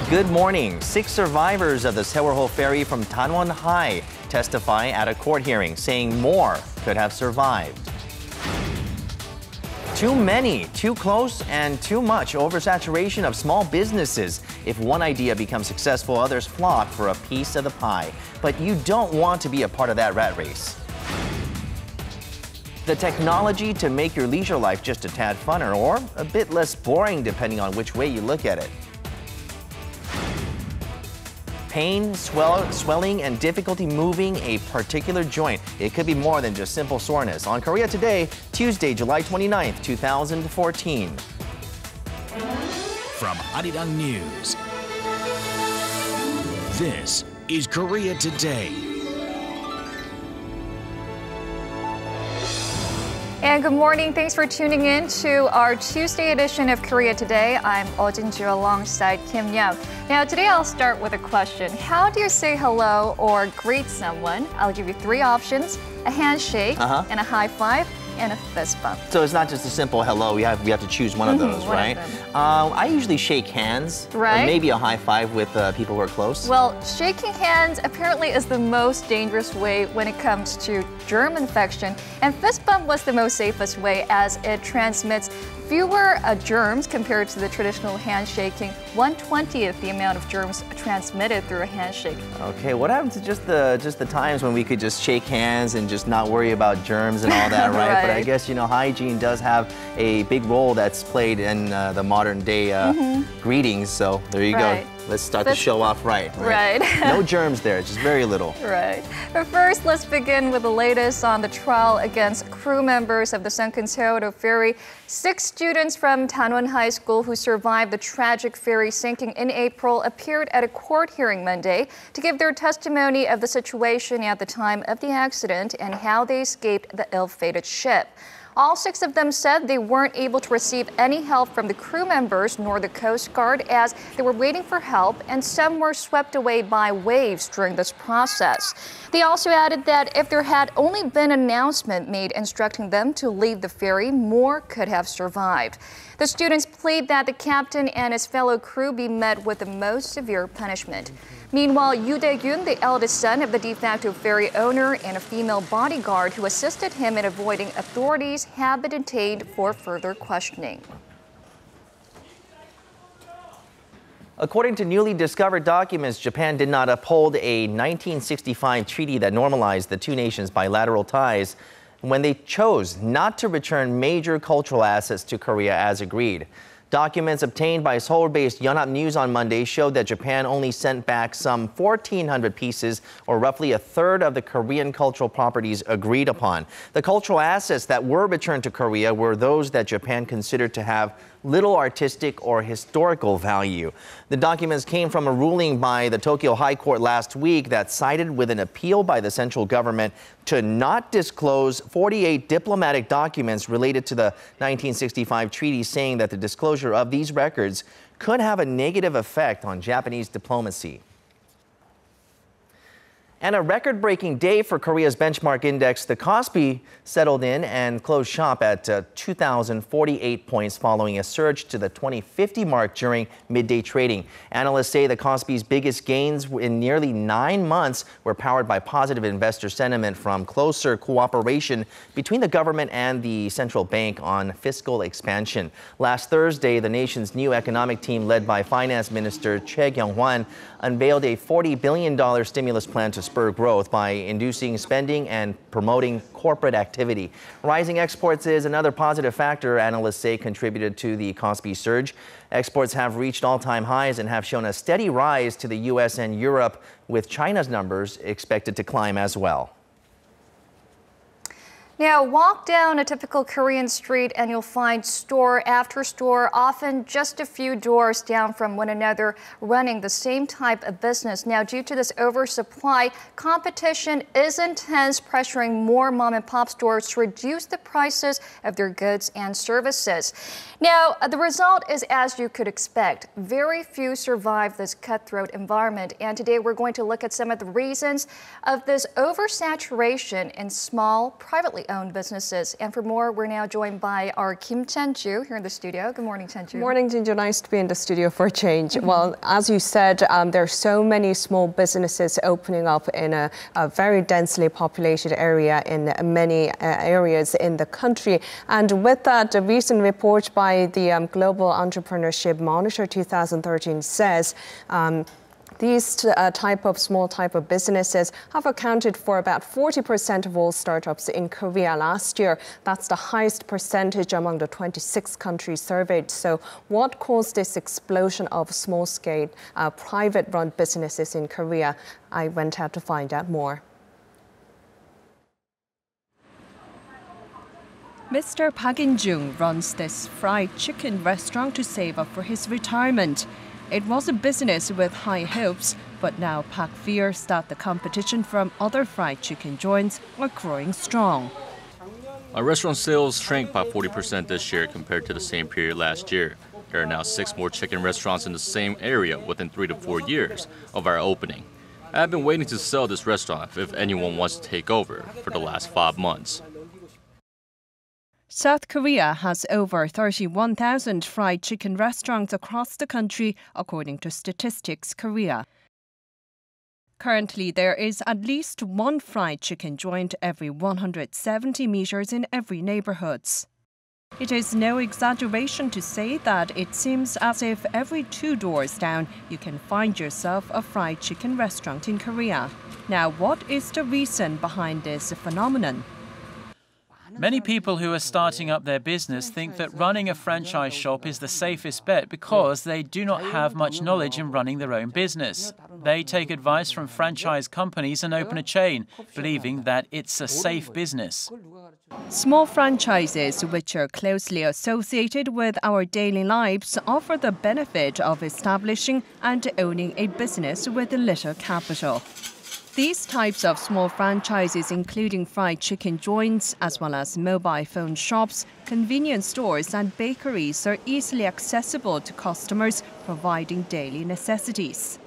Good morning. 6 survivors of the ferry from High testify at a court hearing, saying more could have survived. Too many, too close, and too much oversaturation of small businesses. If one idea becomes successful, others flock for a piece of the pie. But you don't want to be a part of that rat race. The technology to make your leisure life just a tad funner or a bit less boring depending on which way you look at it. Pain, swelling, and difficulty moving a particular joint. It could be more than just simple soreness. On Korea Today, Tuesday, July 29th, 2014. From Arirang News, this is Korea Today. And good morning. Thanks for tuning in to our Tuesday edition of Korea Today. I'm Oh Jin-ju alongside Kim Yeo. Now, today I'll start with a question. How do you say hello or greet someone? I'll give you 3 options: a handshake, and a high five, and a fist bump. So it's not just a simple hello. We have to choose one of those, right? I usually shake hands, right? Or maybe a high five with people who are close. Well, shaking hands apparently is the most dangerous way when it comes to germ infection, and fist bump was the most safest way as it transmits fewer germs compared to the traditional handshaking. 1/20th the amount of germs transmitted through a handshake. Okay, what happened to just the times when we could just shake hands and just not worry about germs and all that, right? But I guess, hygiene does have a big role that's played in the modern day greetings. So there you go. Let's start the show off right. No germs there, just very little. Right. But first, let's begin with the latest on the trial against crew members of the sunken ferry. 6 students from Tanwon High School who survived the tragic ferry sinking in April appeared at a court hearing Monday to give their testimony of the situation at the time of the accident and how they escaped the ill-fated ship. All 6 of them said they weren't able to receive any help from the crew members nor the Coast Guard as they were waiting for help, and some were swept away by waves during this process. They also added that if there had only been an announcement made instructing them to leave the ferry, more could have survived. The students plead that the captain and his fellow crew be met with the most severe punishment. Meanwhile, Yoo Dae-gyun, the eldest son of the de facto ferry owner and a female bodyguard who assisted him in avoiding authorities, have been detained for further questioning. According to newly discovered documents, Japan did not uphold a 1965 treaty that normalized the two nations' bilateral ties when they chose not to return major cultural assets to Korea as agreed. Documents obtained by Seoul-based Yonhap News on Monday showed that Japan only sent back some 1,400 pieces, or roughly a third of the Korean cultural properties agreed upon. The cultural assets that were returned to Korea were those that Japan considered to have little artistic or historical value. The documents came from a ruling by the Tokyo High Court last week that sided with an appeal by the central government to not disclose 48 diplomatic documents related to the 1965 treaty, saying that the disclosure of these records could have a negative effect on Japanese diplomacy. And a record-breaking day for Korea's benchmark index, the Kospi, settled in and closed shop at 2,048 points following a surge to the 2050 mark during midday trading. Analysts say the Kospi's biggest gains in nearly 9 months were powered by positive investor sentiment from closer cooperation between the government and the central bank on fiscal expansion. Last Thursday, the nation's new economic team led by Finance Minister Choi Kyung-hwan unveiled a $40 billion stimulus plan to spur growth by inducing spending and promoting corporate activity. Rising exports is another positive factor analysts say contributed to the Kospi surge. Exports have reached all-time highs and have shown a steady rise to the U.S. and Europe, with China's numbers expected to climb as well. Now, walk down a typical Korean street and you'll find store after store, often just a few doors down from one another, running the same type of business. Now, due to this oversupply, competition is intense, pressuring more mom-and-pop stores to reduce the prices of their goods and services. Now, the result is as you could expect. Very few survive this cutthroat environment, and today we're going to look at some of the reasons of this oversaturation in small, privately owned businesses. And for more, we're now joined by our Kim Chan-ju here in the studio. Good morning, Chan-ju. Good morning, Jinju. Nice to be in the studio for a change. Well, as you said, there are so many small businesses opening up in a very densely populated area in many areas in the country. And with that, a recent report by the Global Entrepreneurship Monitor 2013 says these small type of businesses have accounted for about 40% of all startups in Korea last year. That's the highest percentage among the 26 countries surveyed. So what caused this explosion of small-scale private-run businesses in Korea? I went out to find out more. Mr. Park In-jung runs this fried chicken restaurant to save up for his retirement. It was a business with high hopes, but now Park fears that the competition from other fried chicken joints are growing strong. Our restaurant sales shrank by 40% this year compared to the same period last year. There are now 6 more chicken restaurants in the same area within 3 to 4 years of our opening. I have been waiting to sell this restaurant if anyone wants to take over for the last 5 months. South Korea has over 31,000 fried chicken restaurants across the country, according to Statistics Korea. Currently, there is at least one fried chicken joint every 170 meters in every neighborhood. It is no exaggeration to say that it seems as if every 2 doors down, you can find yourself a fried chicken restaurant in Korea. Now, what is the reason behind this phenomenon? Many people who are starting up their business think that running a franchise shop is the safest bet because they do not have much knowledge in running their own business. They take advice from franchise companies and open a chain, believing that it's a safe business. Small franchises, which are closely associated with our daily lives, offer the benefit of establishing and owning a business with little capital. These types of small franchises, including fried chicken joints, as well as mobile phone shops, convenience stores and bakeries, are easily accessible to customers, providing daily necessities.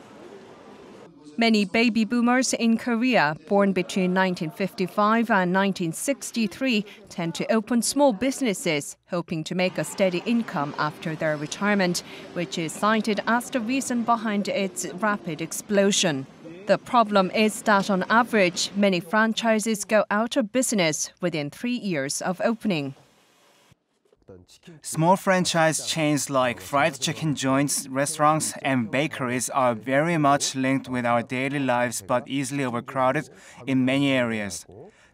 Many baby boomers in Korea, born between 1955 and 1963, tend to open small businesses, hoping to make a steady income after their retirement, which is cited as the reason behind its rapid explosion. The problem is that on average, many franchises go out of business within 3 years of opening. Small franchise chains like fried chicken joints, restaurants, and bakeries are very much linked with our daily lives but easily overcrowded in many areas.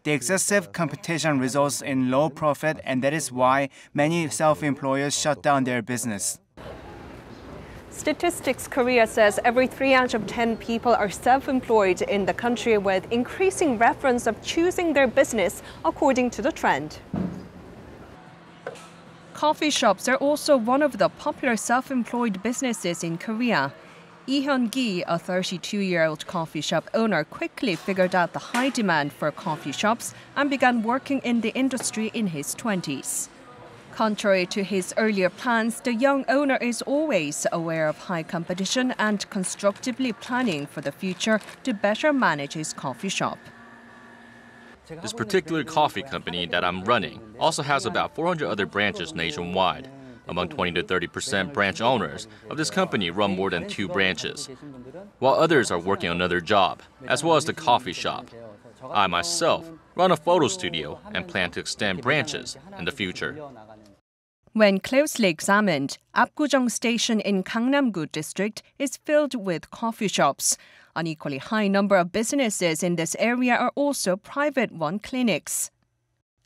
The excessive competition results in low profit, and that is why many self-employers shut down their business. Statistics Korea says every 3 out of 10 people are self-employed in the country, with increasing reference of choosing their business according to the trend. Coffee shops are also one of the popular self-employed businesses in Korea. Lee Hyun-gi, a 32-year-old coffee shop owner, quickly figured out the high demand for coffee shops and began working in the industry in his 20s. Contrary to his earlier plans, the young owner is always aware of high competition and constructively planning for the future to better manage his coffee shop. This particular coffee company that I'm running also has about 400 other branches nationwide. Among 20 to 30% branch owners of this company run more than 2 branches, while others are working another job, as well as the coffee shop. I myself run a photo studio and plan to extend branches in the future. When closely examined, Apgujeong Station in Gangnam-gu district is filled with coffee shops. An equally high number of businesses in this area are also private-run clinics.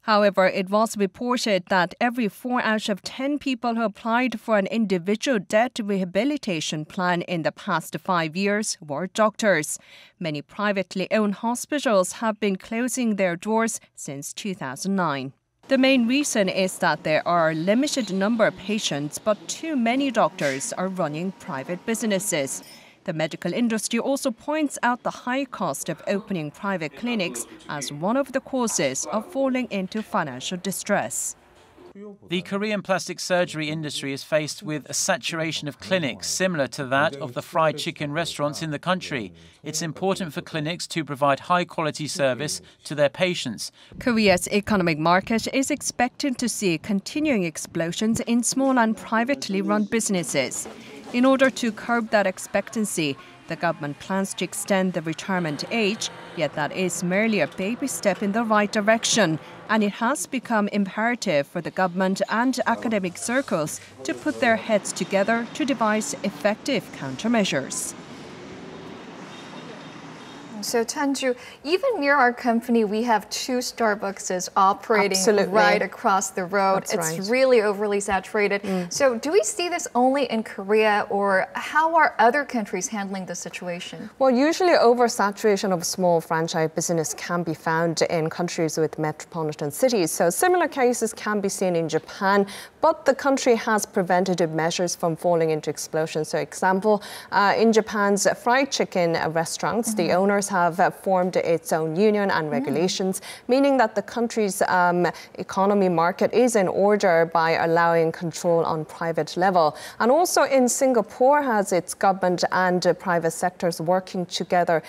However, it was reported that every 4 out of 10 people who applied for an individual debt rehabilitation plan in the past 5 years were doctors. Many privately owned hospitals have been closing their doors since 2009. The main reason is that there are a limited number of patients, but too many doctors are running private businesses. The medical industry also points out the high cost of opening private clinics as one of the causes of falling into financial distress. The Korean plastic surgery industry is faced with a saturation of clinics similar to that of the fried chicken restaurants in the country. It's important for clinics to provide high-quality service to their patients. Korea's economic market is expected to see continuing explosions in small and privately run businesses. In order to curb that expectancy, the government plans to extend the retirement age, yet that is merely a baby step in the right direction. And it has become imperative for the government and academic circles to put their heads together to devise effective countermeasures. So Tanju, even near our company, we have 2 Starbucks operating Absolutely. right across the road. That's it's right. really overly saturated. So do we see this only in Korea, or how are other countries handling the situation? Well, usually oversaturation of small franchise business can be found in countries with metropolitan cities. So similar cases can be seen in Japan, but the country has preventative measures from falling into explosion. So example, in Japan's fried chicken restaurants, the owners have formed its own union and regulations, meaning that the country's economy market is in order by allowing control on private level. And also in Singapore has its government and private sectors working together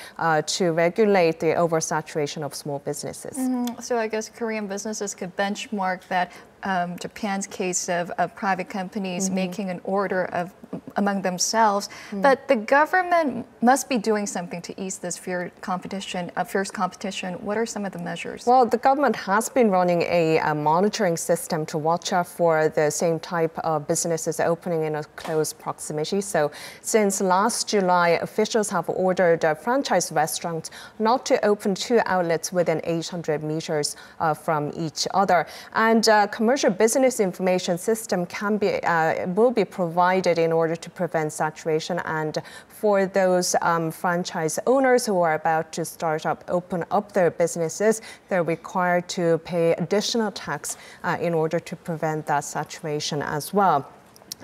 to regulate the oversaturation of small businesses. So I guess Korean businesses could benchmark that Japan's case of private companies making an order among themselves. But the government must be doing something to ease this fierce competition. What are some of the measures? Well, the government has been running a monitoring system to watch out for the same type of businesses opening in a close proximity. So since last July, officials have ordered franchise restaurants not to open 2 outlets within 800 meters from each other. And commercial business information system will be provided in order to prevent saturation, and for those franchise owners who are about to open up their businesses, they're required to pay additional tax in order to prevent that saturation as well.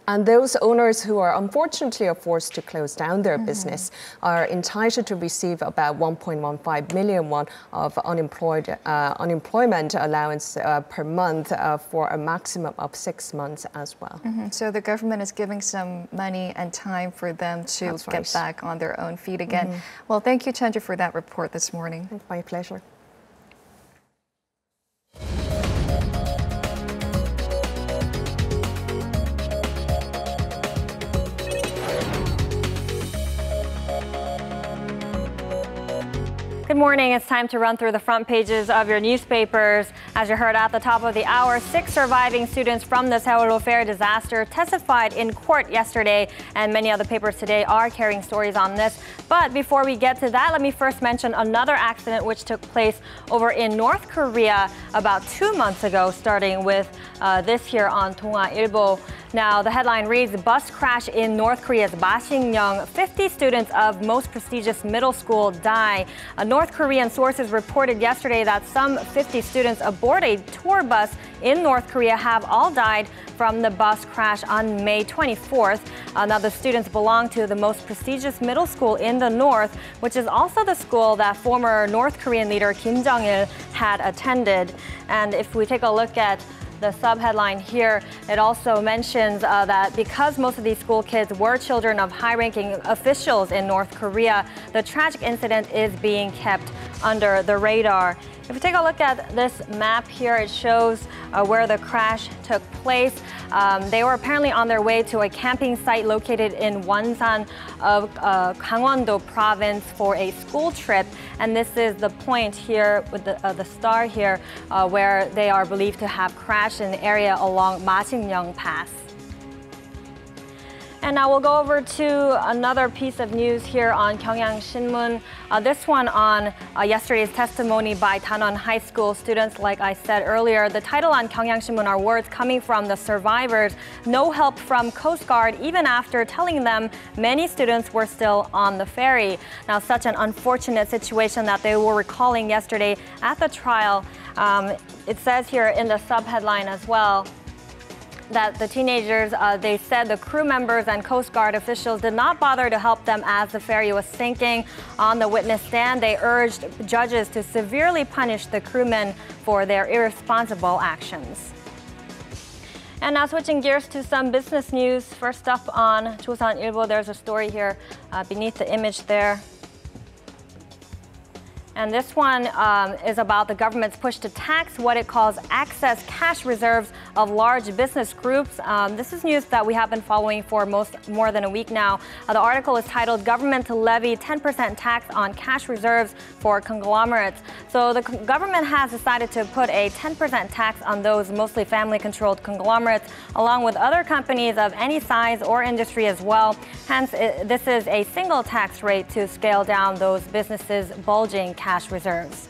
And those owners who are unfortunately forced to close down their business are entitled to receive about 1.15 million won of unemployment allowance per month for a maximum of 6 months as well. So the government is giving some money and time for them to get back on their own feet again. Well, thank you, Chandra, for that report this morning. My pleasure. Good morning. It's time to run through the front pages of your newspapers. As you heard at the top of the hour, 6 surviving students from the Seoul ferry disaster testified in court yesterday, and many other papers today are carrying stories on this. But before we get to that, let me first mention another accident which took place over in North Korea about 2 months ago, starting with this here on 동아일보. Now, the headline reads, bus crash in North Korea's Masinyeong. 50 students of most prestigious middle school die. North Korean sources reported yesterday that some 50 students aboard a tour bus in North Korea have all died from the bus crash on May 24th. Now, the students belong to the most prestigious middle school in the north, which is also the school that former North Korean leader Kim Jong-il had attended. And if we take a look at the subheadline here, it also mentions that because most of these school kids were children of high-ranking officials in North Korea, the tragic incident is being kept under the radar. If we take a look at this map here, it shows where the crash took place. They were apparently on their way to a camping site located in Wonsan of Gangwon-do province for a school trip. And this is the point here with the star here where they are believed to have crashed in the area along Masinyeong Pass. And now we'll go over to another piece of news here on Gyeongyang Shinmun. This one on yesterday's testimony by Danon High School students. Like I said earlier, the title on Gyeongyang Shinmun are words coming from the survivors. No help from Coast Guard, even after telling them many students were still on the ferry. Now, such an unfortunate situation that they were recalling yesterday at the trial. It says here in the subheadline as well that the teenagers, they said the crew members and Coast Guard officials did not bother to help them as the ferry was sinking. On the witness stand, they urged judges to severely punish the crewmen for their irresponsible actions. And now switching gears to some business news. First up on Joseonilbo, there's a story here beneath the image there. And this one is about the government's push to tax what it calls excess cash reserves of large business groups. This is news that we have been following for more than a week now. The article is titled "Government to Levy 10% Tax on Cash Reserves for Conglomerates." So the government has decided to put a 10% tax on those mostly family-controlled conglomerates, along with other companies of any size or industry as well. Hence, this is a single tax rate to scale down those businesses' bulging cash reserves.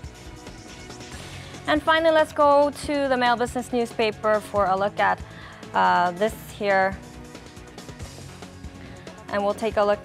And finally, let's go to the Mail Business newspaper for a look at this here. And we'll take a look.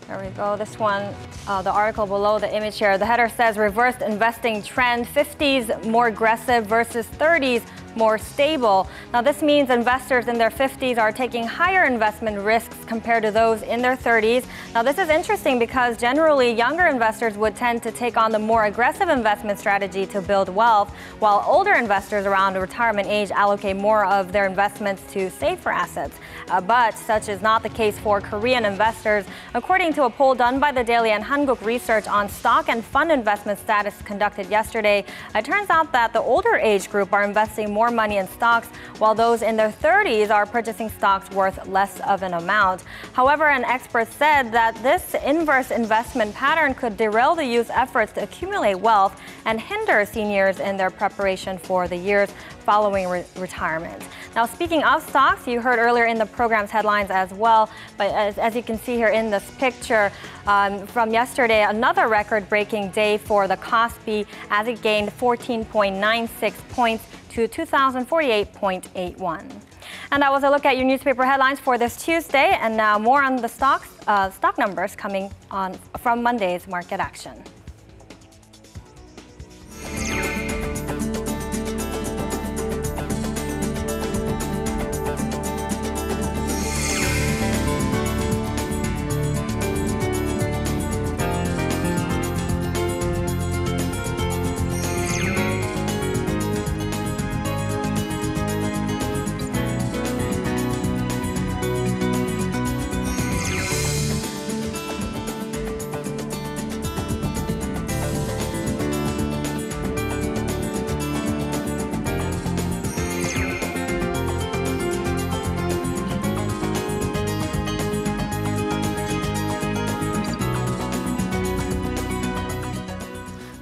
There we go. This one, the article below the image here. The header says, "Reversed investing trend, 50s more aggressive versus 30s more stable." Now, this means investors in their 50s are taking higher investment risks compared to those in their 30s. Now, this is interesting because generally younger investors would tend to take on the more aggressive investment strategy to build wealth, while older investors around retirement age allocate more of their investments to safer assets. But such is not the case for Korean investors. According to a poll done by the Daily and Hankuk Research on stock and fund investment status conducted yesterday, it turns out that the older age group are investing more money in stocks, while those in their 30s are purchasing stocks worth less of an amount. However, an expert said that this inverse investment pattern could derail the youth's efforts to accumulate wealth and hinder seniors in their preparation for the years following retirement. Now, speaking of stocks, you heard earlier in the program's headlines as well, but as you can see here in this picture from yesterday, another record-breaking day for the Kospi as it gained 14.96 points to 2,048.81. And that was a look at your newspaper headlines for this Tuesday. And now more on the stock numbers coming on from Monday's market action.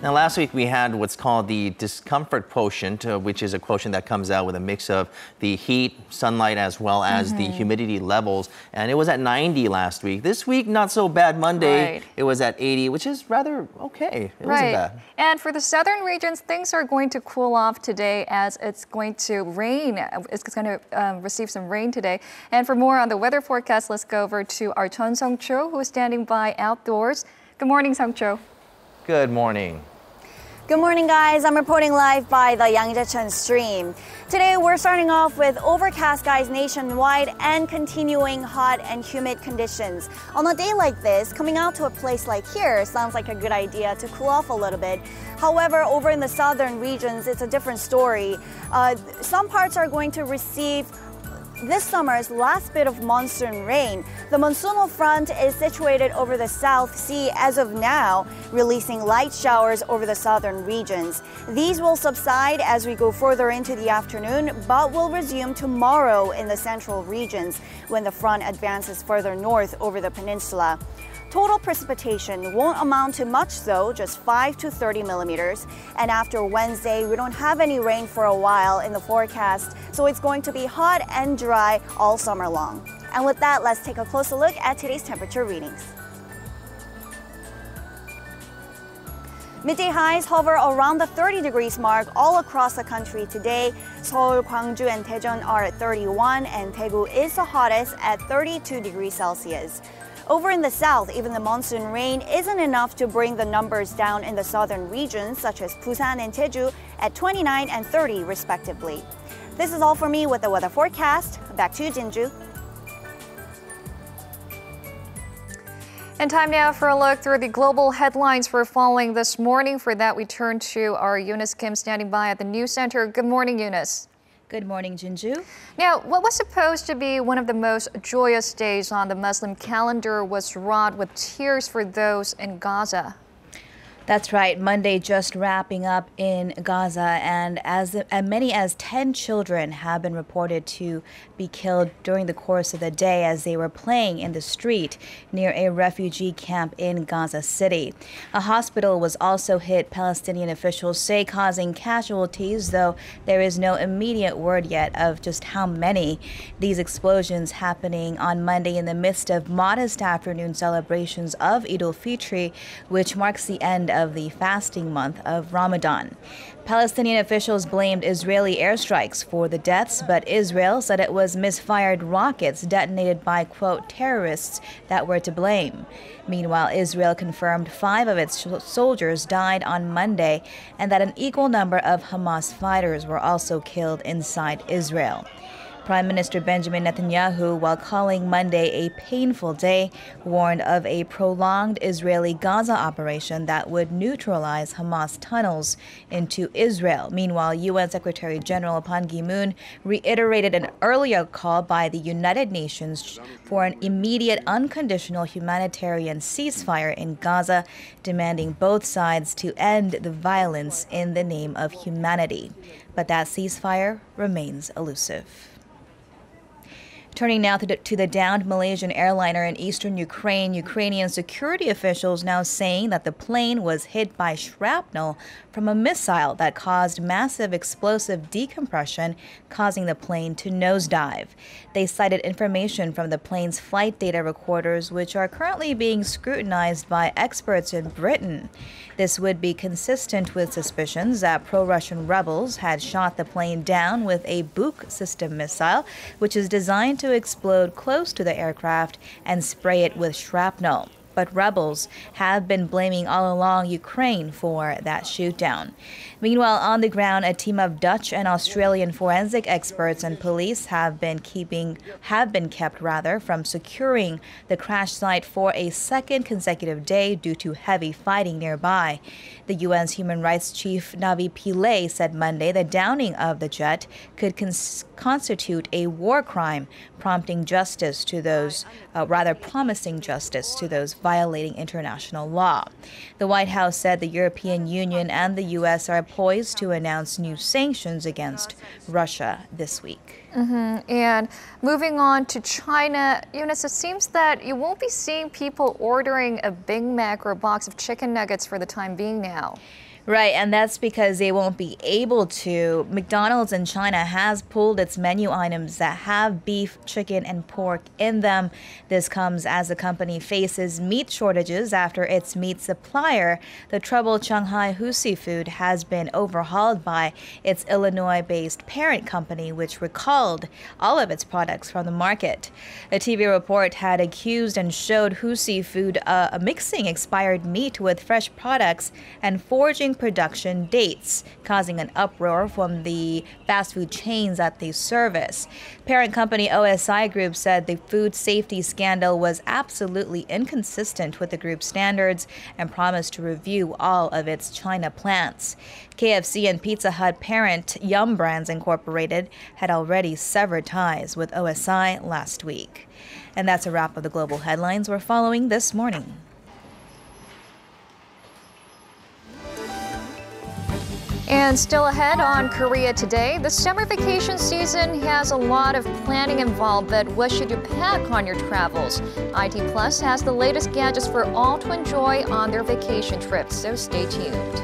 Now, last week we had what's called the discomfort quotient, which is a quotient that comes out with a mix of the heat, sunlight, as well as the humidity levels. And it was at 90 last week. This week, not so bad. Monday, it was at 80, which is rather okay. It wasn't bad. And for the southern regions, things are going to cool off today as it's going to rain. It's going to receive some rain today. And for more on the weather forecast, let's go over to our Chun Sung-cho, who is standing by outdoors. Good morning, Sung-cho. Good morning. Good morning, guys. I'm reporting live by the Yangjaecheon stream. Today, we're starting off with overcast skies nationwide and continuing hot and humid conditions. On a day like this, coming out to a place like here sounds like a good idea to cool off a little bit. However, over in the southern regions, it's a different story. Some parts are going to receive this summer's last bit of monsoon rain. The monsoonal front is situated over the South Sea as of now, releasing light showers over the southern regions. These will subside as we go further into the afternoon, but will resume tomorrow in the central regions when the front advances further north over the peninsula. Total precipitation won't amount to much though, just 5 to 30 millimeters. And after Wednesday, we don't have any rain for a while in the forecast, so it's going to be hot and dry all summer long. And with that, let's take a closer look at today's temperature readings. Midday highs hover around the 30 degrees mark all across the country today. Seoul, Gwangju, and Daejeon are at 31, and Daegu is the hottest at 32 degrees Celsius. Over in the south, even the monsoon rain isn't enough to bring the numbers down in the southern regions, such as Busan and Jeju at 29 and 30 respectively. This is all for me with the weather forecast. Back to you, Jinju. And time now for a look through the global headlines we're following this morning. For that, we turn to our Eunice Kim standing by at the News Center. Good morning, Eunice. Good morning, Jinju. Now, what was supposed to be one of the most joyous days on the Muslim calendar was wrought with tears for those in Gaza. That's right. Monday just wrapping up in Gaza, and as many as 10 children have been reported to be killed during the course of the day as they were playing in the street near a refugee camp in Gaza City. A hospital was also hit, Palestinian officials say, causing casualties, though there is no immediate word yet of just how many. These explosions happening on Monday in the midst of modest afternoon celebrations of Eid al-Fitr, which marks the end of the fasting month of Ramadan. Palestinian officials blamed Israeli airstrikes for the deaths, but Israel said it was misfired rockets detonated by, quote, terrorists that were to blame. Meanwhile, Israel confirmed 5 of its soldiers died on Monday and that an equal number of Hamas fighters were also killed inside Israel. Prime Minister Benjamin Netanyahu, while calling Monday a painful day, warned of a prolonged Israeli Gaza operation that would neutralize Hamas tunnels into Israel. Meanwhile, UN Secretary General Ban Ki-moon reiterated an earlier call by the United Nations for an immediate unconditional humanitarian ceasefire in Gaza, demanding both sides to end the violence in the name of humanity. But that ceasefire remains elusive. Turning now to the downed Malaysian airliner in eastern Ukraine, Ukrainian security officials now saying that the plane was hit by shrapnel from a missile that caused massive explosive decompression, causing the plane to nosedive. They cited information from the plane's flight data recorders, which are currently being scrutinized by experts in Britain. This would be consistent with suspicions that pro-Russian rebels had shot the plane down with a Buk system missile, which is designed to explode close to the aircraft and spray it with shrapnel. But rebels have been blaming all along Ukraine for that shootdown. Meanwhile, on the ground, a team of Dutch and Australian forensic experts and police have been kept from securing the crash site for a second consecutive day due to heavy fighting nearby. The UN's human rights chief Navi Pillay said Monday the downing of the jet could constitute a war crime, promising justice to those violating international law. The White House said the European Union and the U.S. are poised to announce new sanctions against Russia this week. And moving on to China, Eunice, it seems that you won't be seeing people ordering a Big Mac or a box of chicken nuggets for the time being now. Right, and that's because they won't be able to. McDonald's in China has pulled its menu items that have beef, chicken, and pork in them. This comes as the company faces meat shortages after its meat supplier, the troubled Shanghai Husi Food, has been overhauled by its Illinois-based parent company, which recalled all of its products from the market. A TV report had accused and showed Husi Food mixing expired meat with fresh products and forging production dates, causing an uproar from the fast food chains at the service. Parent company OSI Group said the food safety scandal was absolutely inconsistent with the group's standards and promised to review all of its China plants. KFC and Pizza Hut parent Yum Brands Incorporated had already severed ties with OSI last week. And that's a wrap of the global headlines we're following this morning. And still ahead on Korea Today, the summer vacation season has a lot of planning involved, but what should you pack on your travels? IT Plus has the latest gadgets for all to enjoy on their vacation trips, so stay tuned.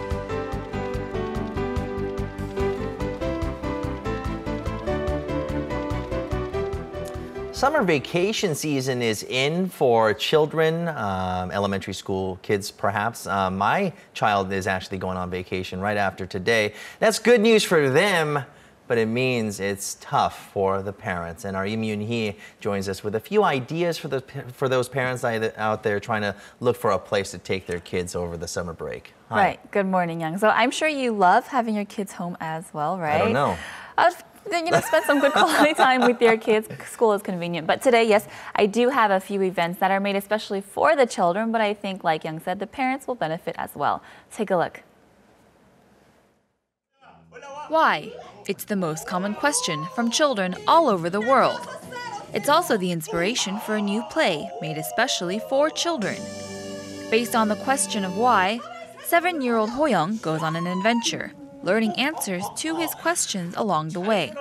Summer vacation season is in for children, elementary school kids perhaps. My child is actually going on vacation right after today. That's good news for them, but it means it's tough for the parents. And our Im Yoon-hee joins us with a few ideas for those parents out there trying to look for a place to take their kids over the summer break. Hi. Right. Good morning, Young. So I'm sure you love having your kids home as well, right? I don't know. then, spend some good quality time with your kids. School is convenient. But today, yes, I do have a few events that are made especially for the children, but I think, like Young said, the parents will benefit as well. Take a look. Why? It's the most common question from children all over the world. It's also the inspiration for a new play made especially for children. Based on the question of why, 7-year-old Hoyoung goes on an adventure, learning answers to his questions along the way.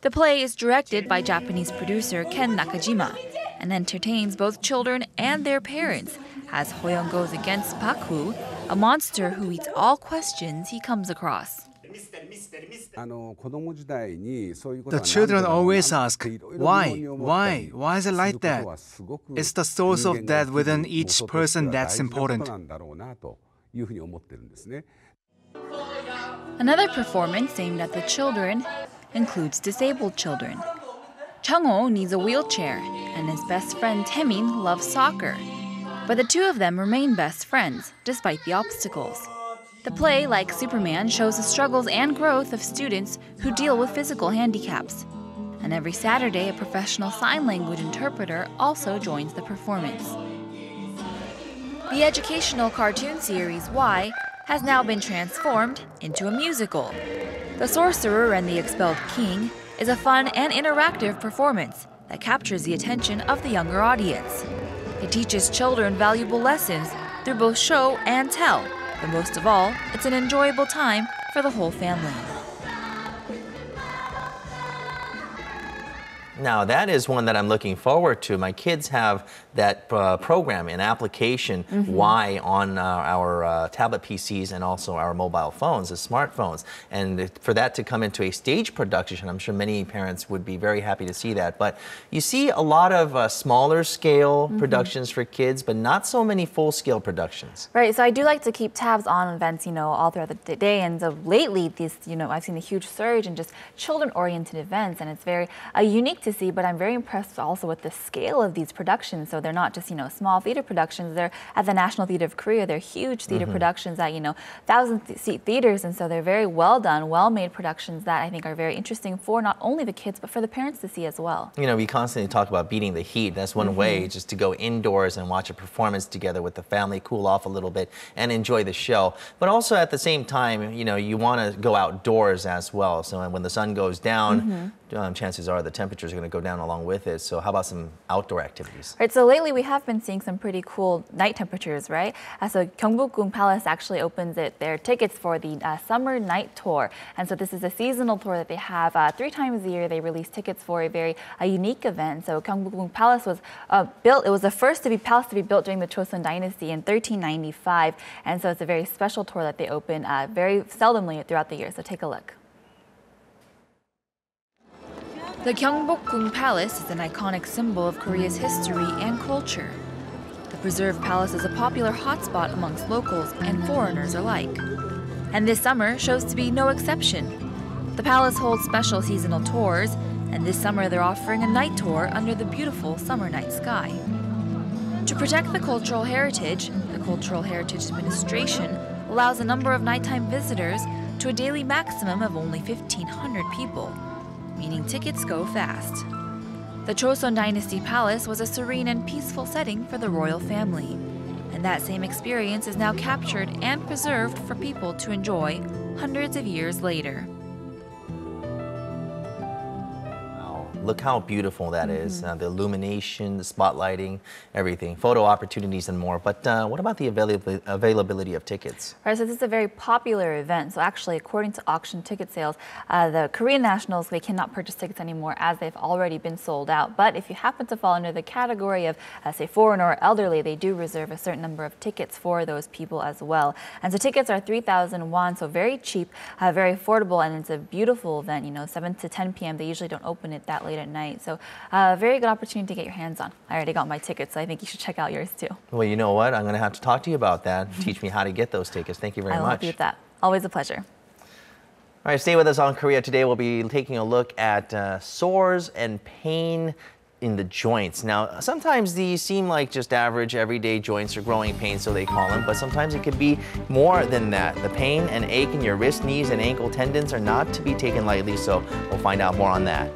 The play is directed by Japanese producer Ken Nakajima and entertains both children and their parents as Hoyoung goes against Pakhu, a monster who eats all questions he comes across. The children always ask, why is it like that? It's the source of that within each person that's important. Another performance aimed at the children includes disabled children. Chung-ho needs a wheelchair, and his best friend Taemin loves soccer. But the two of them remain best friends, despite the obstacles. The play, like Superman, shows the struggles and growth of students who deal with physical handicaps. And every Saturday, a professional sign language interpreter also joins the performance. The educational cartoon series Y has now been transformed into a musical. The Sorcerer and the Expelled King is a fun and interactive performance that captures the attention of the younger audience. It teaches children valuable lessons through both show and tell. But most of all, it's an enjoyable time for the whole family. Now, that is one that I'm looking forward to. My kids have that program and application Y on our tablet PCs and also our mobile phones, the smartphones. And for that to come into a stage production, I'm sure many parents would be very happy to see that. But you see a lot of smaller scale productions for kids, but not so many full-scale productions. Right, so I do like to keep tabs on events, all throughout the day. And so lately, these, I've seen a huge surge in just children-oriented events, and it's very unique to see, but I'm very impressed also with the scale of these productions. So they're not just, small theater productions. They're at the National Theater of Korea. They're huge theater productions at, 1,000-seat theaters. And so they're very well done, well-made productions that I think are very interesting for not only the kids, but for the parents to see as well. We constantly talk about beating the heat. That's one way, just to go indoors and watch a performance together with the family, cool off a little bit, and enjoy the show. But also at the same time, you want to go outdoors as well. So when the sun goes down, chances are the temperatures are going to go down along with it. So how about some outdoor activities? Right, so lately we have been seeing some pretty cool night temperatures, right? So Gyeongbokgung Palace actually opens their tickets for the summer night tour. And so this is a seasonal tour that they have 3 times a year. They release tickets for a very unique event. So Gyeongbokgung Palace was built, it was the first palace to be built during the Joseon Dynasty in 1395. And so it's a very special tour that they open very seldomly throughout the year. So take a look. The Gyeongbokgung Palace is an iconic symbol of Korea's history and culture. The preserved palace is a popular hotspot amongst locals and foreigners alike. And this summer shows to be no exception. The palace holds special seasonal tours, and this summer they're offering a night tour under the beautiful summer night sky. To protect the cultural heritage, the Cultural Heritage Administration allows a number of nighttime visitors to a daily maximum of only 1,500 people, meaning tickets go fast. The Joseon Dynasty Palace was a serene and peaceful setting for the royal family, and that same experience is now captured and preserved for people to enjoy hundreds of years later. Look how beautiful that is. The illumination, the spotlighting, everything. Photo opportunities and more. But what about the availability of tickets? Right, so this is a very popular event. So actually, according to auction ticket sales, the Korean nationals, they cannot purchase tickets anymore as they've already been sold out. But if you happen to fall under the category of, say, foreigner or elderly, they do reserve a certain number of tickets for those people as well. And so tickets are 3,000 won, so very cheap, very affordable, and it's a beautiful event. 7 to 10 p.m. They usually don't open it that late at night. So very good opportunity to get your hands on. I already got my tickets, so I think you should check out yours too. Well, you know what? I'm going to have to talk to you about that. Teach me how to get those tickets. Thank you very much. I'll help you with that. Always a pleasure. All right, stay with us on Korea Today. We'll be taking a look at sores and pain in the joints. Now, sometimes these seem like just average everyday joints or growing pains, so they call them, but sometimes it could be more than that. The pain and ache in your wrist, knees, and ankle tendons are not to be taken lightly, so we'll find out more on that.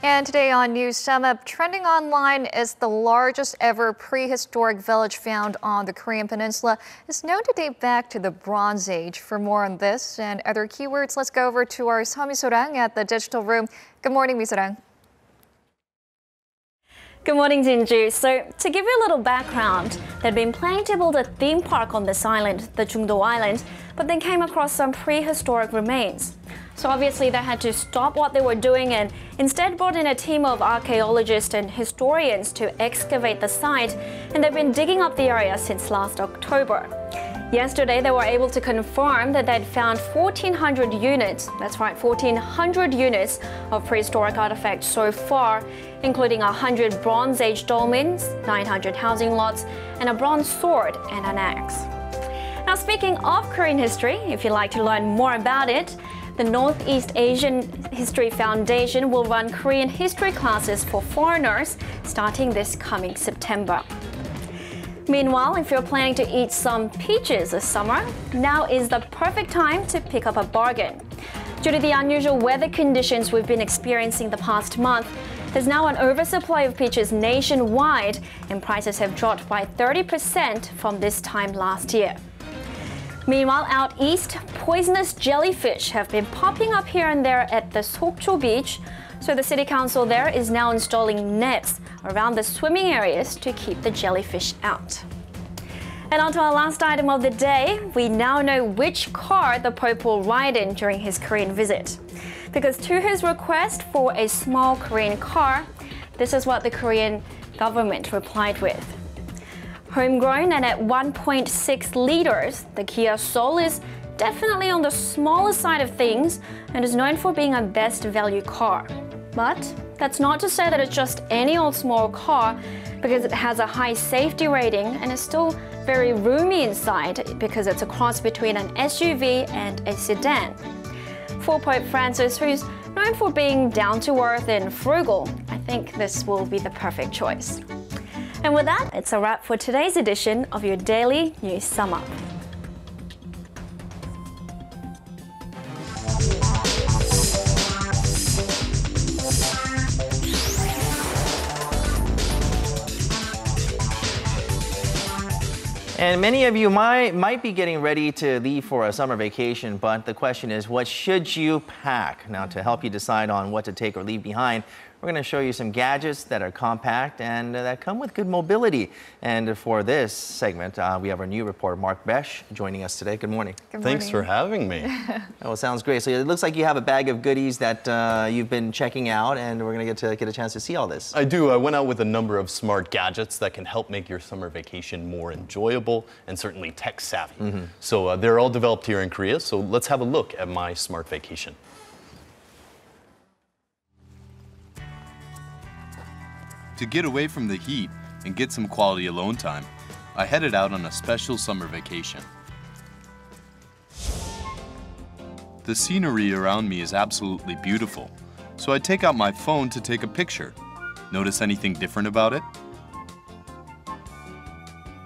And today on News Sum Up, trending online is the largest ever prehistoric village found on the Korean Peninsula. It's known to date back to the Bronze Age. For more on this and other keywords, let's go over to our Misorang at the Digital Room. Good morning, Misorang. Good morning, Jinju. So, to give you a little background, they'd been planning to build a theme park on this island, the Jungdo Island, but then came across some prehistoric remains. So obviously they had to stop what they were doing and instead brought in a team of archaeologists and historians to excavate the site, and they've been digging up the area since last October. Yesterday they were able to confirm that they'd found 1,400 units, that's right, 1,400 units of prehistoric artifacts so far, including 100 Bronze Age dolmens, 900 housing lots, and a bronze sword and an axe. Now, speaking of Korean history, if you'd like to learn more about it, the Northeast Asian History Foundation will run Korean history classes for foreigners starting this coming September. Meanwhile, if you're planning to eat some peaches this summer, now is the perfect time to pick up a bargain. Due to the unusual weather conditions we've been experiencing the past month, there's now an oversupply of peaches nationwide, and prices have dropped by 30% from this time last year. Meanwhile, out east, poisonous jellyfish have been popping up here and there at the Sokcho beach, so the city council there is now installing nets around the swimming areas to keep the jellyfish out. And on to our last item of the day, we now know which car the Pope will ride in during his Korean visit. Because to his request for a small Korean car, this is what the Korean government replied with. Homegrown and at 1.6 liters, the Kia Soul is definitely on the smaller side of things and is known for being a best value car. But that's not to say that it's just any old small car, because it has a high safety rating and is still very roomy inside because it's a cross between an SUV and a sedan. For Pope Francis, who's known for being down to earth and frugal, I think this will be the perfect choice. And with that, it's a wrap for today's edition of your Daily News Sum Up. And many of you might be getting ready to leave for a summer vacation, but the question is, what should you pack? Now, to help you decide on what to take or leave behind, we're going to show you some gadgets that are compact and that come with good mobility. And for this segment, we have our new reporter, Mark Besh, joining us today. Good morning. Good morning. Thanks for having me. Oh, it sounds great. So it looks like you have a bag of goodies that you've been checking out, and we're going to get a chance to see all this. I do. I went out with a number of smart gadgets that can help make your summer vacation more enjoyable and certainly tech savvy. So they're all developed here in Korea. So let's have a look at my smart vacation. To get away from the heat and get some quality alone time, I headed out on a special summer vacation. The scenery around me is absolutely beautiful, so I take out my phone to take a picture. Notice anything different about it?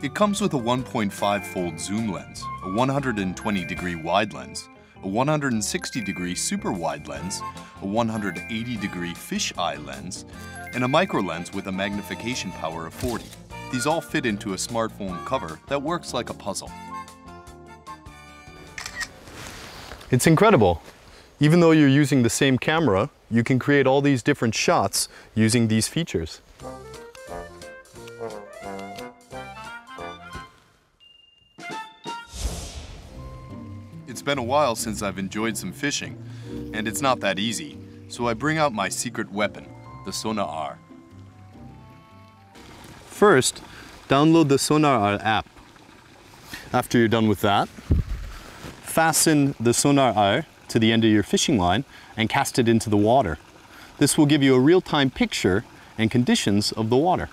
It comes with a 1.5-fold zoom lens, a 120-degree wide lens, a 160-degree super wide lens, a 180-degree fisheye lens, and a micro lens with a magnification power of 40. These all fit into a smartphone cover that works like a puzzle. It's incredible. Even though you're using the same camera, you can create all these different shots using these features. It's been a while since I've enjoyed some fishing, and it's not that easy, so I bring out my secret weapon, the Sonar. First, download the Sonar app. After you're done with that, fasten the Sonar to the end of your fishing line and cast it into the water. This will give you a real-time picture and conditions of the water.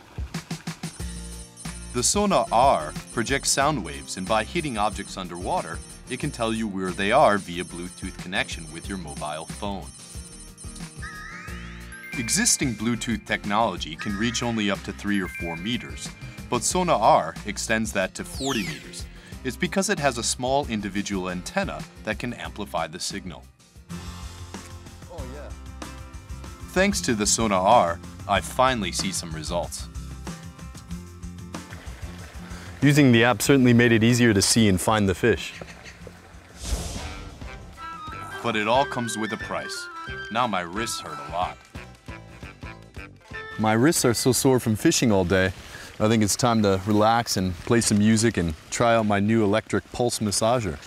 The Sonar R projects sound waves, and by hitting objects underwater, it can tell you where they are via Bluetooth connection with your mobile phone. Existing Bluetooth technology can reach only up to 3 or 4 meters, but Sonar R extends that to 40 meters. It's because it has a small individual antenna that can amplify the signal. Thanks to the Sonar R, I finally see some results. Using the app certainly made it easier to see and find the fish. But it all comes with a price. Now my wrists hurt a lot. My wrists are so sore from fishing all day. I think it's time to relax and play some music and try out my new electric pulse massager.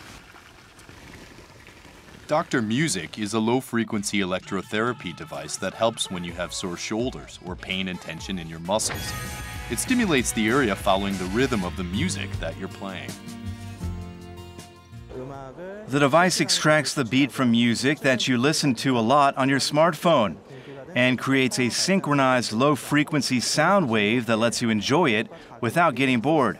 Dr. Music is a low-frequency electrotherapy device that helps when you have sore shoulders or pain and tension in your muscles. It stimulates the area following the rhythm of the music that you're playing. The device extracts the beat from music that you listen to a lot on your smartphone and creates a synchronized low-frequency sound wave that lets you enjoy it without getting bored.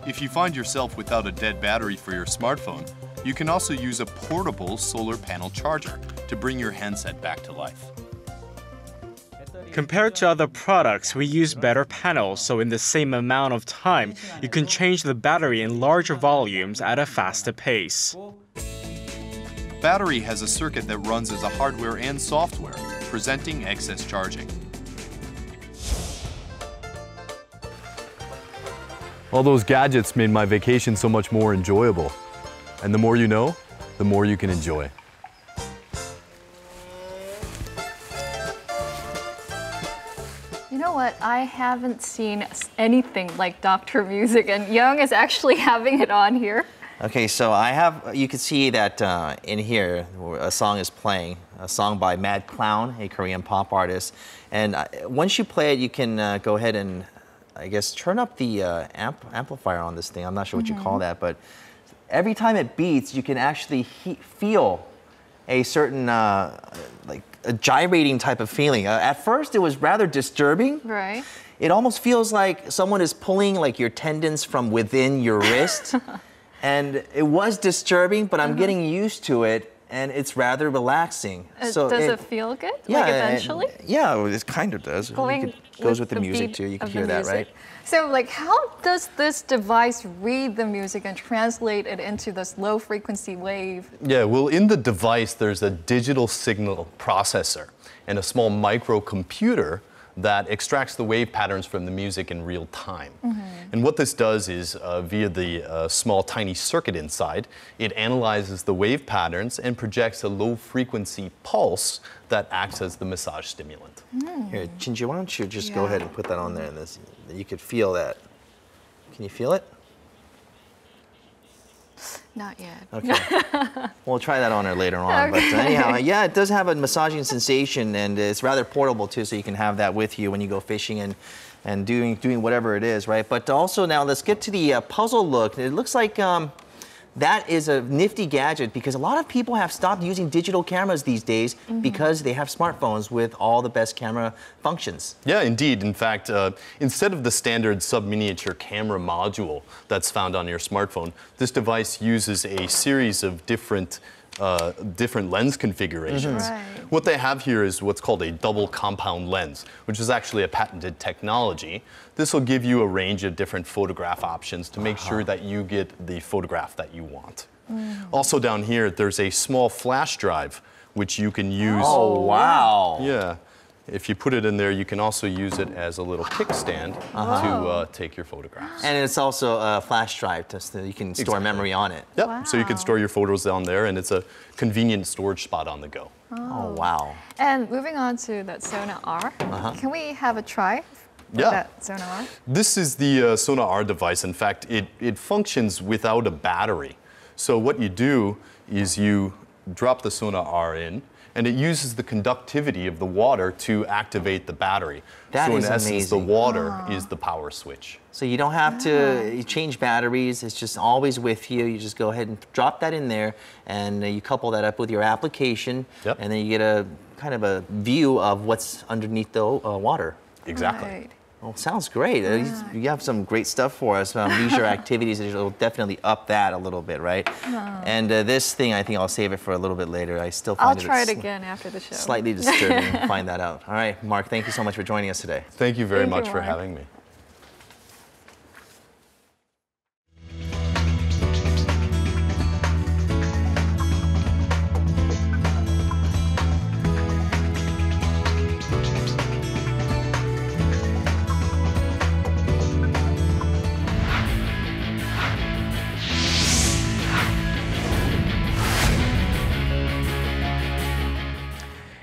If you find yourself without a dead battery for your smartphone, you can also use a portable solar panel charger to bring your handset back to life. Compared to other products, we use better panels, so in the same amount of time, you can change the battery in larger volumes at a faster pace. Battery has a circuit that runs as a hardware and software, presenting excess charging. All those gadgets made my vacation so much more enjoyable. And the more you know, the more you can enjoy. You know what? I haven't seen anything like Dr. Music, and Young is actually having it on here. Okay, so you can see that in here, a song is playing, a song by Mad Clown, a Korean pop artist. And once you play it, you can go ahead and, I guess, turn up the amplifier on this thing. I'm not sure what you call that, but every time it beats, you can actually feel a certain, like a gyrating type of feeling. At first, it was rather disturbing. Right. It almost feels like someone is pulling like your tendons from within your wrist. And it was disturbing, but I'm getting used to it, and it's rather relaxing. Does it feel good? Yeah, like eventually? Yeah, it kind of does. Goes with the music too. You can hear that, right? So, like, how does this device read the music and translate it into this low frequency wave? Yeah, well, in the device, there's a digital signal processor and a small microcomputer that extracts the wave patterns from the music in real time. And what this does is, via the small tiny circuit inside, it analyzes the wave patterns and projects a low-frequency pulse that acts as the massage stimulant. Here, Jinji, why don't you just go ahead and put that on there, and you could feel that. Can you feel it? Not yet. Okay. We'll try that on her later on. Okay. But anyhow, yeah, it does have a massaging sensation, and it's rather portable too, so you can have that with you when you go fishing and doing whatever it is, right? But also now let's get to the puzzle look. It looks like that is a nifty gadget because a lot of people have stopped using digital cameras these days because they have smartphones with all the best camera functions. Yeah, indeed. In fact, instead of the standard sub-miniature camera module that's found on your smartphone, this device uses a series of different lens configurations. Right. What they have here is what's called a double compound lens, which is actually a patented technology. This will give you a range of different photograph options to make sure that you get the photograph that you want. Also down here, there's a small flash drive, which you can use. Oh, wow. Yeah. If you put it in there, you can also use it as a little kickstand to take your photographs. And it's also a flash drive, so you can store memory on it. Yep, so you can store your photos down there, and it's a convenient storage spot on the go. Oh, wow. And moving on to that Sonar R, can we have a try with that Sonar R? This is the Sonar R device. In fact, it functions without a battery. So what you do is you drop the Sonar R in, and it uses the conductivity of the water to activate the battery. That so is in essence, amazing. the water is the power switch. So you don't have to change batteries. It's just always with you. You just go ahead and drop that in there, and you couple that up with your application, and then you get a kind of a view of what's underneath the water. Exactly. Right. Well, sounds great. You have some great stuff for us. Leisure activities will definitely up that a little bit, right? And this thing, I think I'll save it for a little bit later. I still find I'll try it again after the show. Slightly disturbing to find that out. All right, Mark, thank you so much for joining us today. Thank you very much for having me.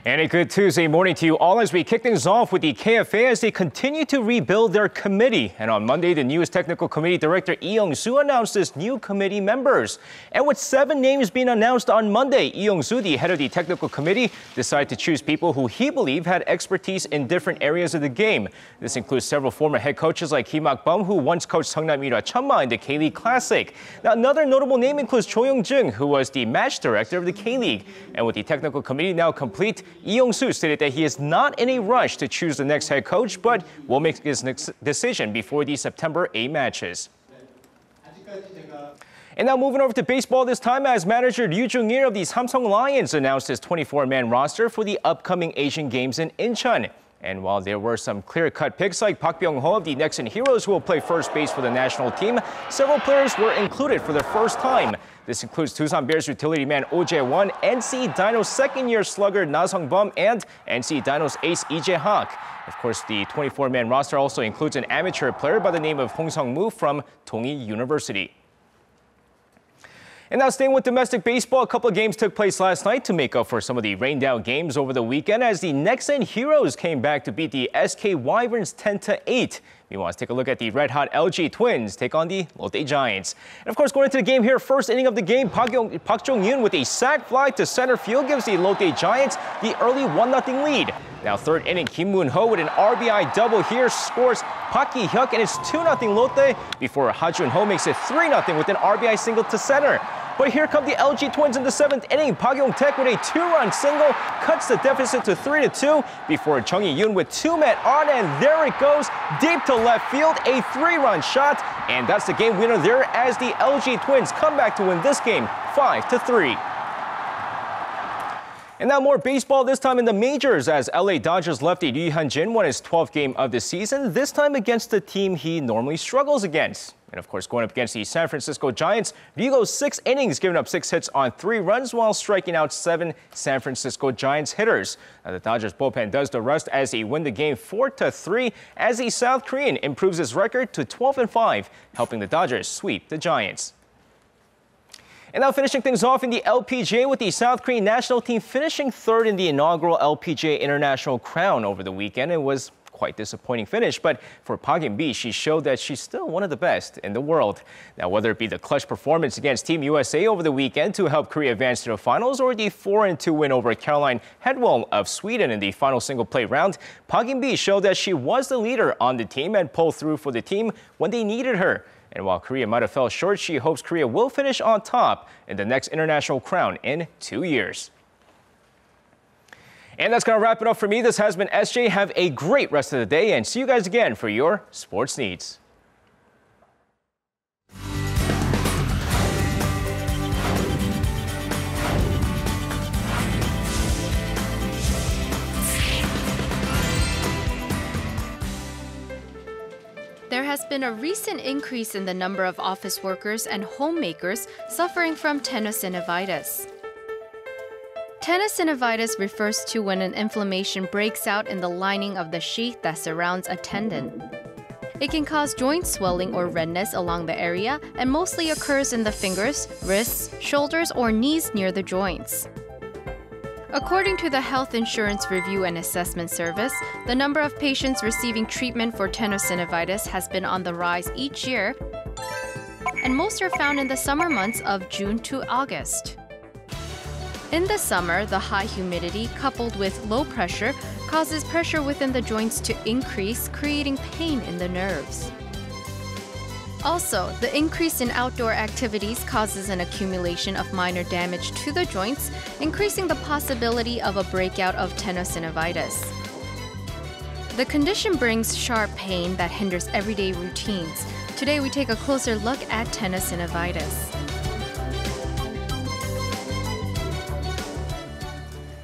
And a good Tuesday morning to you all as we kick things off with the KFA as they continue to rebuild their committee. And on Monday, the newest technical committee director Lee Young-soo announced his new committee members. And with 7 names being announced on Monday, Lee Young-soo, the head of the technical committee, decided to choose people who he believed had expertise in different areas of the game. This includes several former head coaches like Kim Hak-bum, who once coached Seongnam Mira Cheonma in the K-League Classic. Now, another notable name includes Cho Young-jung, who was the match director of the K-League. And with the technical committee now complete, Lee Young-soo stated that he is not in a rush to choose the next head coach, but will make his next decision before the September 8 matches. And now moving over to baseball this time as manager Ryu Jung-il of the Samsung Lions announced his 24-man roster for the upcoming Asian Games in Incheon. And while there were some clear-cut picks like Park Byung-ho of the Nexon Heroes who will play first base for the national team, several players were included for the first time. This includes Tusan Bears utility man Oh Jae-won, NC Dino's second-year slugger Na Sung-bum, and NC Dino's ace Lee Jae-hak. Of course, the 24-man roster also includes an amateur player by the name of Hong Sung-moo from Donghee University. And now staying with domestic baseball, a couple of games took place last night to make up for some of the rained-out games over the weekend as the Nexon Heroes came back to beat the SK Wyverns 10-8. Meanwhile, let's take a look at the red-hot LG Twins take on the Lotte Giants. And of course, going into the game here, first inning of the game, Park Jong-yoon with a sac fly to center field gives the Lotte Giants the early 1-0 lead. Now third inning, Kim Moon-ho with an RBI double here scores Park Ki-hyuk, and it's 2-0 Lotte before Ha Jun-ho makes it 3-0 with an RBI single to center. But here come the LG Twins in the 7th inning. Park Yong-taek with a 2-run single cuts the deficit to 3-2 before Chung Hee-yoon with 2 men on, and there it goes deep to left field, a 3-run shot, and that's the game winner there as the LG Twins come back to win this game 5-3. And now more baseball, this time in the majors, as LA Dodgers lefty Ryu Hyun-jin won his 12th game of the season, this time against the team he normally struggles against. And of course, going up against the San Francisco Giants, Ryu goes 6 innings, giving up 6 hits on 3 runs while striking out 7 San Francisco Giants hitters. Now, the Dodgers bullpen does the rest as they win the game 4-3 as the South Korean improves his record to 12-5, helping the Dodgers sweep the Giants. And now finishing things off in the LPGA with the South Korean national team finishing 3rd in the inaugural LPGA International Crown over the weekend. It was quite disappointing finish, but for Park In-bi, she showed that she's still one of the best in the world. Now, whether it be the clutch performance against Team USA over the weekend to help Korea advance to the finals, or the 4-2 win over Caroline Hedwall of Sweden in the final single play round, Park In-bi showed that she was the leader on the team and pulled through for the team when they needed her. And while Korea might have fell short, she hopes Korea will finish on top in the next international crown in 2 years. And that's going to wrap it up for me. This has been SJ. Have a great rest of the day and see you guys again for your sports needs. There has been a recent increase in the number of office workers and homemakers suffering from tenosynovitis. Tenosynovitis refers to when an inflammation breaks out in the lining of the sheath that surrounds a tendon. It can cause joint swelling or redness along the area and mostly occurs in the fingers, wrists, shoulders, or knees near the joints. According to the Health Insurance Review and Assessment Service, the number of patients receiving treatment for tenosynovitis has been on the rise each year, and most are found in the summer months of June to August. In the summer, the high humidity coupled with low pressure causes pressure within the joints to increase, creating pain in the nerves. Also, the increase in outdoor activities causes an accumulation of minor damage to the joints, increasing the possibility of a breakout of tenosynovitis. The condition brings sharp pain that hinders everyday routines. Today, we take a closer look at tenosynovitis.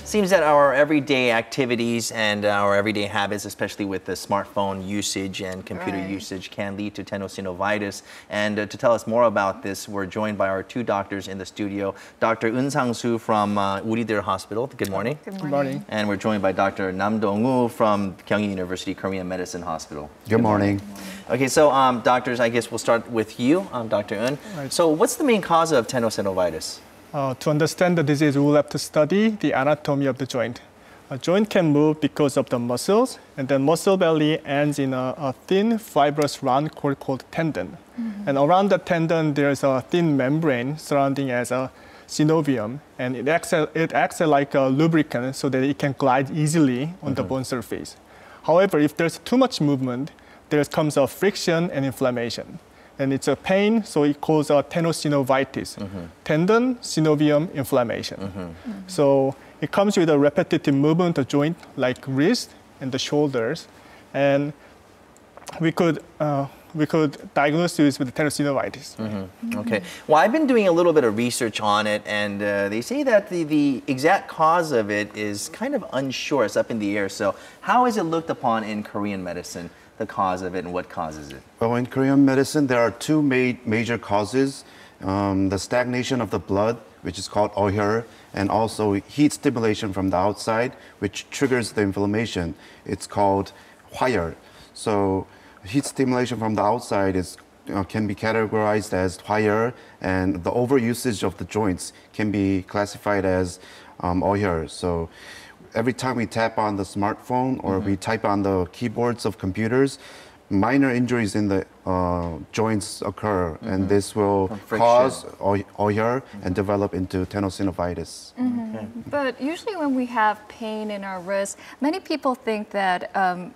Seems that our everyday activities and our everyday habits, especially with the smartphone usage and computer usage, can lead to tenosynovitis. And to tell us more about this, we're joined by our two doctors in the studio. Dr. Eun Sang-soo from Uridae Hospital. Good morning. Good morning. And we're joined by Dr. Nam Dong-woo from Kyung University Korean Medicine Hospital. Good morning. Okay, so doctors, I guess we'll start with you, Dr. Eun. Right. So what's the main cause of tenosynovitis? To understand the disease, we will have to study the anatomy of the joint. A joint can move because of the muscles, and then muscle belly ends in a thin, fibrous round cord called tendon. And around the tendon, there's a thin membrane surrounding as a synovium, and it acts like a lubricant so that it can glide easily on the bone surface. However, if there's too much movement, there comes a friction and inflammation. And it's a pain, so it causes a tenosynovitis, tendon, synovium inflammation. So it comes with a repetitive movement of the joint, like wrist and the shoulders. And we could diagnose this with tenosynovitis. Okay. Well, I've been doing a little bit of research on it, and they say that the exact cause of it is kind of unsure. It's up in the air. So how is it looked upon in Korean medicine, the cause of it, and what causes it? Well, in Korean medicine, there are two major causes. The stagnation of the blood, which is called ohyul, and also heat stimulation from the outside, which triggers the inflammation. It's called hwayeol. So heat stimulation from the outside can be categorized as hwayeol, and the overusage of the joints can be classified as ohyul. So every time we tap on the smartphone or we type on the keyboards of computers, minor injuries in the joints occur, and this will cause ohyul and develop into tenosynovitis. But usually when we have pain in our wrist, many people think that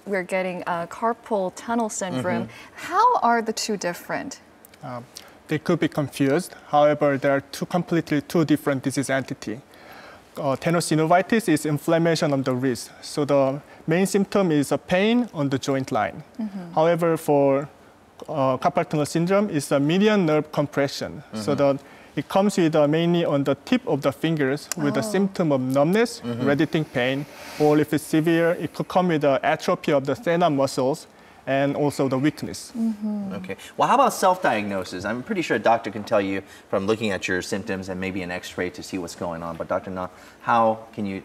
we're getting carpal tunnel syndrome. How are the two different? They could be confused. However, there are completely two different disease entities. Tenosynovitis is inflammation of the wrist. So the main symptom is a pain on the joint line. However, for carpal tunnel syndrome, it's a median nerve compression. So it comes with mainly on the tip of the fingers with a symptom of numbness, radiating pain, or if it's severe, it could come with atrophy of the thenar muscles and also the weakness. Okay. Well, how about self-diagnosis? I'm pretty sure a doctor can tell you from looking at your symptoms and maybe an X-ray to see what's going on. But Dr. Na, how can you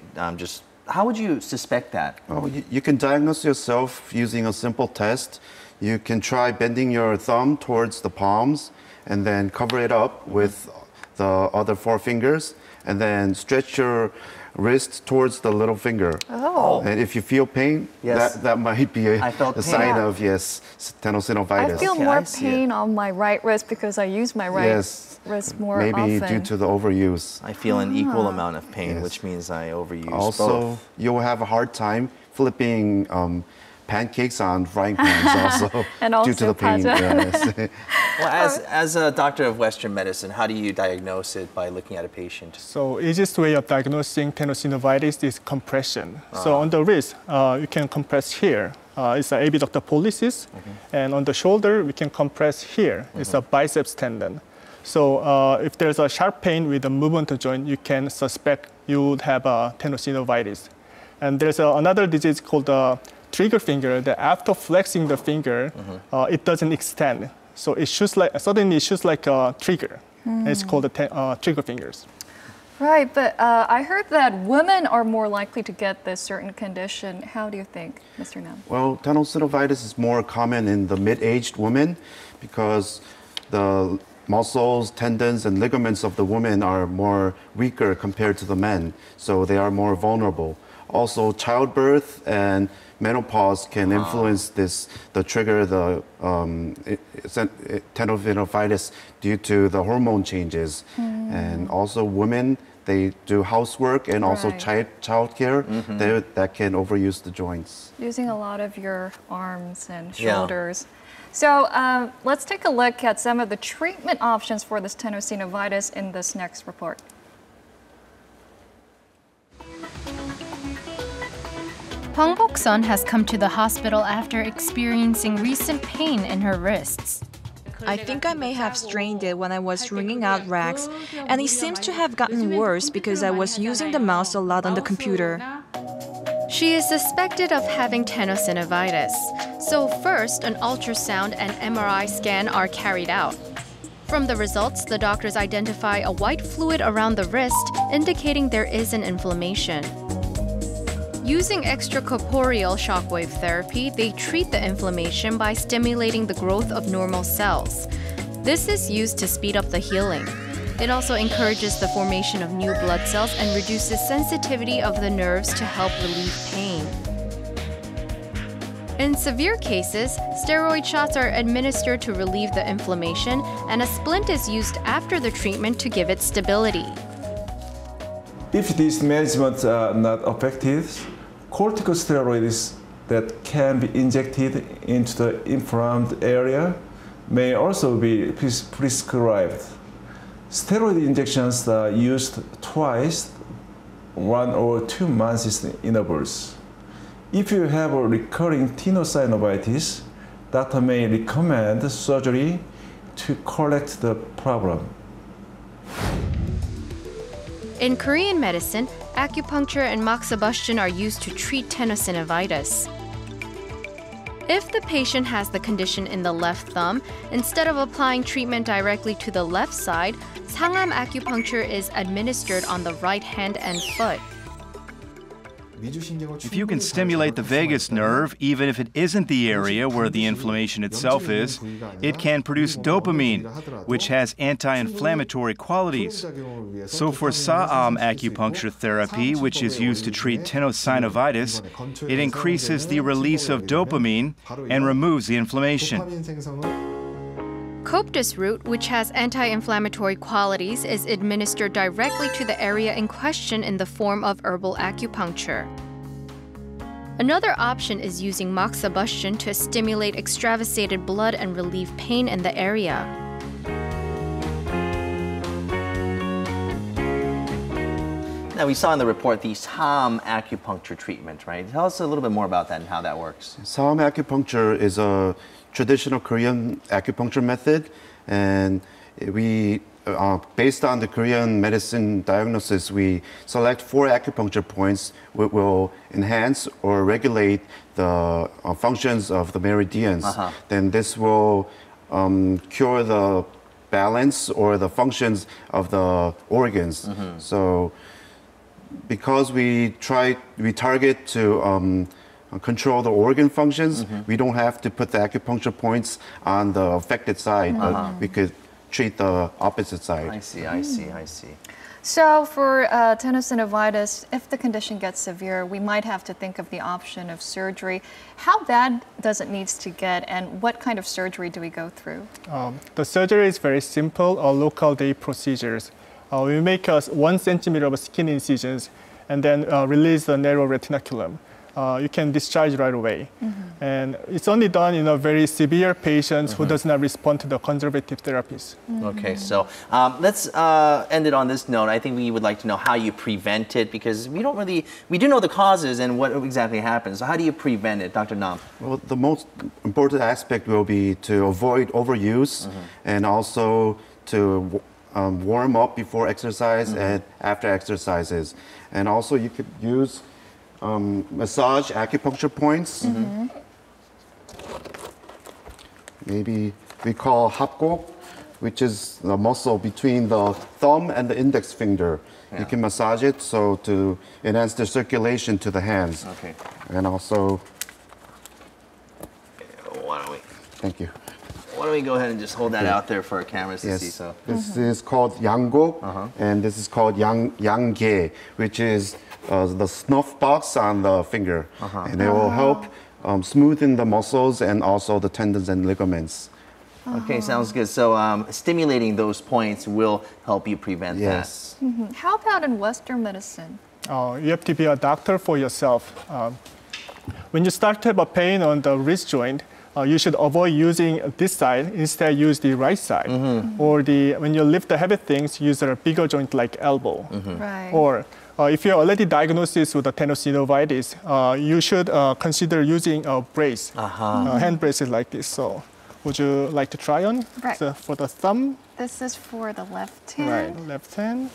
how would you suspect that? Oh, you can diagnose yourself using a simple test. You can try bending your thumb towards the palms and then cover it up with the other four fingers, and then stretch your wrist towards the little finger. And if you feel pain, that might be a sign of, tenosynovitis. I feel more pain on my right wrist because I use my right wrist more often. Maybe due to the overuse. I feel an equal amount of pain, which means I overuse also, you'll have a hard time flipping pancakes on frying pans also, due to the pain. Well, as a doctor of Western medicine, how do you diagnose it by looking at a patient? So easiest way of diagnosing tenosynovitis is compression. So on the wrist, you can compress here. It's an abductor pollicis. And on the shoulder, we can compress here. It's a biceps tendon. So if there's a sharp pain with the movement of joint, you can suspect you would have a tenosynovitis. And there's another disease called trigger finger, that after flexing the finger, it doesn't extend. So it shoots suddenly it shoots like a trigger. And it's called the trigger fingers. Right, but I heard that women are more likely to get this certain condition. How do you think, Mr. Nam? Well, tenosynovitis is more common in the mid-aged women because the muscles, tendons, and ligaments of the women are more weaker compared to the men, so they are more vulnerable. Also, childbirth and menopause can influence the tenosynovitis due to the hormone changes. And also women they do housework and also childcare, that can overuse the joints. Using a lot of your arms and shoulders. So let's take a look at some of the treatment options for this tenosynovitis in this next report. Hwang Bok-sun has come to the hospital after experiencing recent pain in her wrists. I think I may have strained it when I was wringing out rags, and it seems to have gotten worse because I was using the mouse a lot on the computer. She is suspected of having tenosynovitis. So first, an ultrasound and MRI scan are carried out. From the results, the doctors identify a white fluid around the wrist, indicating there is an inflammation. Using extracorporeal shockwave therapy, they treat the inflammation by stimulating the growth of normal cells. This is used to speed up the healing. It also encourages the formation of new blood cells and reduces sensitivity of the nerves to help relieve pain. In severe cases, steroid shots are administered to relieve the inflammation, and a splint is used after the treatment to give it stability. If these measurements are not effective, corticosteroids that can be injected into the inflamed area may also be prescribed. Steroid injections are used twice, 1 or 2 months in intervals. If you have a recurring tenosynovitis, doctor may recommend surgery to correct the problem. In Korean medicine, acupuncture and moxibustion are used to treat tenosynovitis. If the patient has the condition in the left thumb, instead of applying treatment directly to the left side, 상암 acupuncture is administered on the right hand and foot. If you can stimulate the vagus nerve, even if it isn't the area where the inflammation itself is, it can produce dopamine, which has anti-inflammatory qualities. So for Saam acupuncture therapy, which is used to treat tenosynovitis, it increases the release of dopamine and removes the inflammation. Coptis root, which has anti-inflammatory qualities, is administered directly to the area in question in the form of herbal acupuncture. Another option is using moxibustion to stimulate extravasated blood and relieve pain in the area. Now, we saw in the report the Saam acupuncture treatment, right? Tell us a little bit more about that and how that works. Saam acupuncture is a traditional Korean acupuncture method, and we, based on the Korean medicine diagnosis, we select 4 acupuncture points which will enhance or regulate the functions of the meridians. Then this will cure the balance or the functions of the organs. So because we target to control the organ functions, we don't have to put the acupuncture points on the affected side, but we could treat the opposite side. I see. So for tenosynovitis, if the condition gets severe, we might have to think of the option of surgery. How bad does it need to get, and what kind of surgery do we go through? The surgery is very simple, local day procedures. We make 1 centimeter of skin incisions and then release the narrow retinaculum. You can discharge right away. And it's only done in a very severe patients who does not respond to the conservative therapies. Okay, so let's end it on this note. I think we would like to know how you prevent it, because we do know the causes and what exactly happens. So how do you prevent it, Dr. Nam? Well, the most important aspect will be to avoid overuse and also to warm up before exercise and after exercises. And also you could use massage acupuncture points. Maybe we call hapgok, which is the muscle between the thumb and the index finger. You can massage it so to enhance the circulation to the hands. And also, thank you. Why don't we go ahead and just hold that out there for our cameras to see? So this is called yanggok, and this is called yangge, which is the snuff box on the finger, and it will help smoothen the muscles and also the tendons and ligaments. Okay, sounds good. So stimulating those points will help you prevent that. How about in Western medicine? You have to be a doctor for yourself. When you start to have a pain on the wrist joint, you should avoid using this side. Instead, use the right side. Or when you lift the heavy things, use a bigger joint like elbow. Right. Or if you're already diagnosed with a tenosynovitis, you should consider using a brace, hand braces like this. So, would you like to try on? Right. So for the thumb. This is for the left hand. Right, left hand.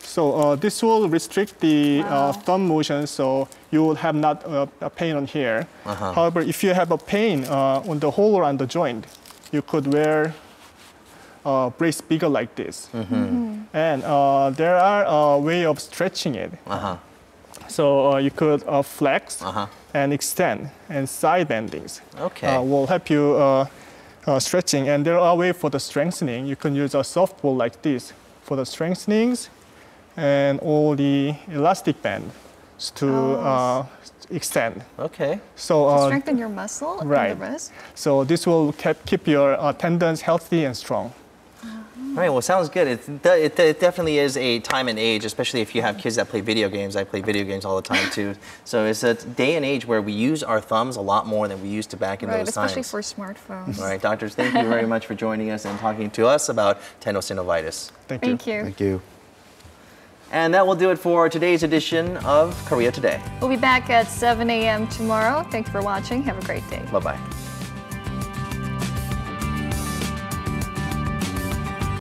So this will restrict the thumb motion, so you will have not a pain on here. However, if you have a pain on the whole around the joint, you could wear a brace bigger like this. And there are a way of stretching it. So you could flex and extend, and side bendings will help you stretching. And there are ways for the strengthening. You can use a soft ball like this for the strengthenings, and all the elastic bands to extend. Okay. So to strengthen your muscle in the wrist. So this will keep your tendons healthy and strong. All right, well, sounds good. It definitely is a time and age, especially if you have kids that play video games. I play video games all the time, too. So it's a day and age where we use our thumbs a lot more than we used to back in those times. Especially for smartphones. All right, doctors, thank you very much for joining us and talking to us about tenosynovitis. Thank you. Thank you. And that will do it for today's edition of Korea Today. We'll be back at 7 a.m. tomorrow. Thank you for watching. Have a great day. Bye-bye.